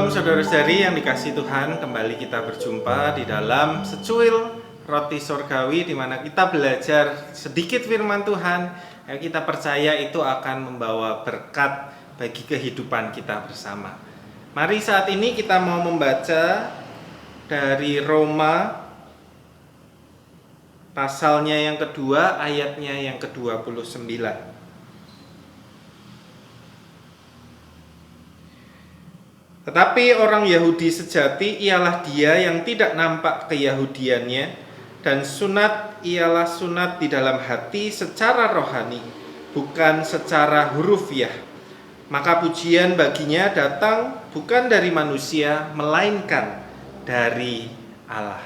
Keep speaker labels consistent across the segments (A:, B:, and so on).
A: Shalom saudara-saudari yang dikasihi Tuhan, kembali kita berjumpa di dalam secuil roti sorgawi di mana kita belajar sedikit firman Tuhan yang kita percaya itu akan membawa berkat bagi kehidupan kita bersama. Mari saat ini kita mau membaca dari Roma pasalnya yang kedua, ayatnya yang ke-29. Tetapi orang Yahudi sejati ialah dia yang tidak nampak keyahudiannya, dan sunat ialah sunat di dalam hati secara rohani, bukan secara hurufiah. Maka pujian baginya datang bukan dari manusia, melainkan dari Allah.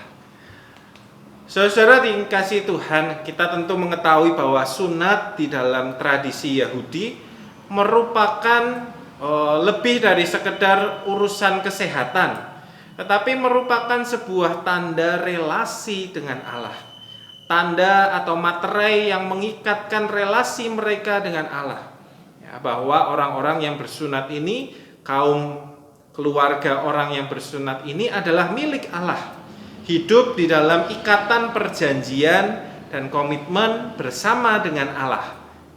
A: Saudara dikasihi Tuhan, kita tentu mengetahui bahwa sunat di dalam tradisi Yahudi merupakan lebih dari sekedar urusan kesehatan, tetapi merupakan sebuah tanda relasi dengan Allah, tanda atau materai yang mengikatkan relasi mereka dengan Allah, ya, bahwa orang-orang yang bersunat ini, kaum keluarga orang yang bersunat ini adalah milik Allah, hidup di dalam ikatan perjanjian dan komitmen bersama dengan Allah.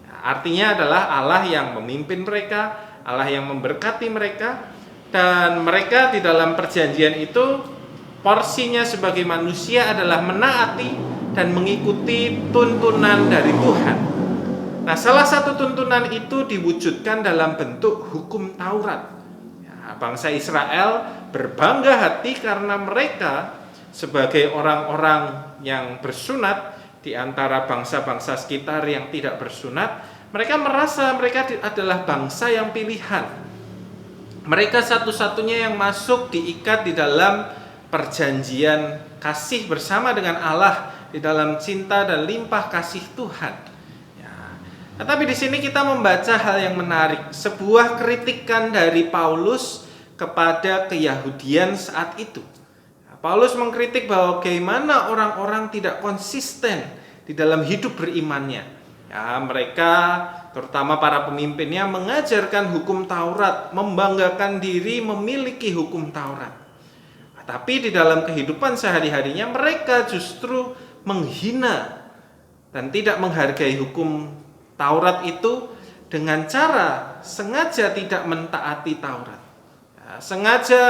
A: Ya, artinya adalah Allah yang memimpin mereka, Allah yang memberkati mereka, dan mereka di dalam perjanjian itu porsinya sebagai manusia adalah menaati dan mengikuti tuntunan dari Tuhan. Nah, salah satu tuntunan itu diwujudkan dalam bentuk hukum Taurat. Ya, bangsa Israel berbangga hati karena mereka sebagai orang-orang yang bersunat di antara bangsa-bangsa sekitar yang tidak bersunat, mereka merasa mereka adalah bangsa yang pilihan. Mereka satu-satunya yang masuk diikat di dalam perjanjian kasih bersama dengan Allah, di dalam cinta dan limpah kasih Tuhan. Ya. Tetapi di sini kita membaca hal yang menarik, sebuah kritikan dari Paulus kepada keyahudian saat itu. Paulus mengkritik bahwa bagaimana orang-orang tidak konsisten di dalam hidup berimannya. Ya, mereka terutama para pemimpinnya mengajarkan hukum Taurat, membanggakan diri memiliki hukum Taurat. Tapi di dalam kehidupan sehari-harinya mereka justru menghina dan tidak menghargai hukum Taurat itu dengan cara sengaja tidak mentaati Taurat. Ya, sengaja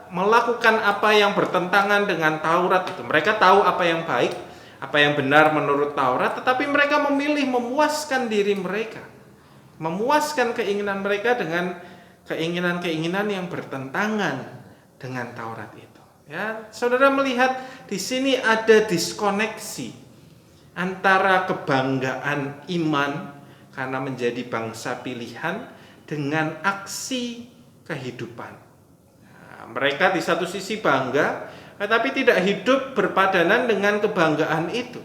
A: melakukan apa yang bertentangan dengan Taurat itu. Mereka tahu apa yang baik, apa yang benar menurut Taurat, tetapi mereka memilih memuaskan diri mereka, memuaskan keinginan mereka dengan keinginan-keinginan yang bertentangan dengan Taurat itu. Ya, saudara melihat di sini ada diskoneksi antara kebanggaan iman karena menjadi bangsa pilihan dengan aksi kehidupan. Nah, mereka di satu sisi bangga, tetapi tidak hidup berpadanan dengan kebanggaan itu.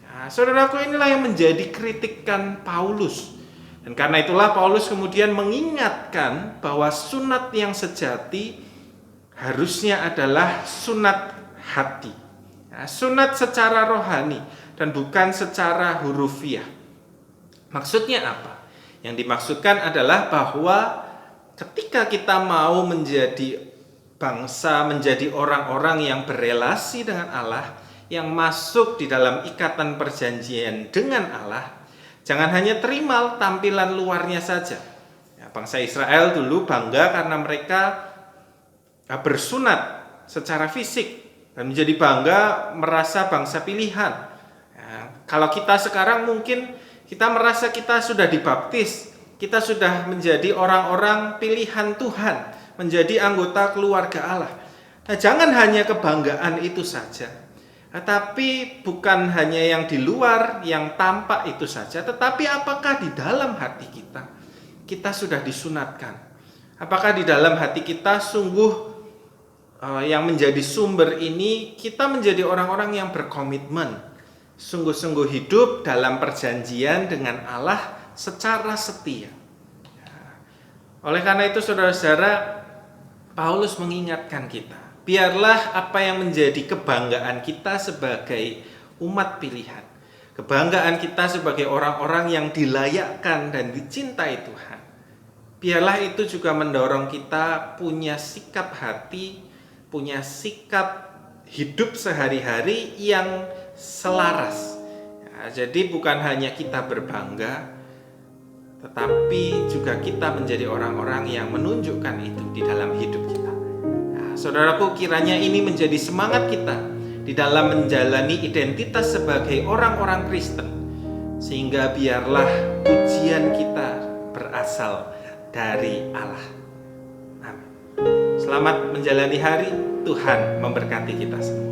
A: Nah, saudaraku, inilah yang menjadi kritikan Paulus. Dan karena itulah Paulus kemudian mengingatkan bahwa sunat yang sejati harusnya adalah sunat hati. Nah, sunat secara rohani dan bukan secara hurufiah. Maksudnya apa? Yang dimaksudkan adalah bahwa ketika kita mau menjadi bangsa, menjadi orang-orang yang berelasi dengan Allah, yang masuk di dalam ikatan perjanjian dengan Allah, jangan hanya terima tampilan luarnya saja. Ya, bangsa Israel dulu bangga karena mereka bersunat secara fisik dan menjadi bangga merasa bangsa pilihan. Ya, kalau kita sekarang mungkin kita merasa kita sudah dibaptis, kita sudah menjadi orang-orang pilihan Tuhan, menjadi anggota keluarga Allah. Nah, jangan hanya kebanggaan itu saja, tapi bukan hanya yang di luar, yang tampak itu saja, tetapi apakah di dalam hati kita sudah disunatkan? Apakah di dalam hati kita sungguh yang menjadi sumber ini, kita menjadi orang-orang yang berkomitmen, sungguh-sungguh hidup dalam perjanjian dengan Allah secara setia. Oleh karena itu saudara-saudara, Paulus mengingatkan kita, biarlah apa yang menjadi kebanggaan kita sebagai umat pilihan, kebanggaan kita sebagai orang-orang yang dilayakkan dan dicintai Tuhan, biarlah itu juga mendorong kita punya sikap hati, punya sikap hidup sehari-hari yang selaras. Ya, jadi bukan hanya kita berbangga, tetapi juga kita menjadi orang-orang yang menunjukkan itu di dalam hidup kita. Nah, saudaraku, kiranya ini menjadi semangat kita di dalam menjalani identitas sebagai orang-orang Kristen, sehingga biarlah pujian kita berasal dari Allah. Amin. Selamat menjalani hari, Tuhan memberkati kita semua.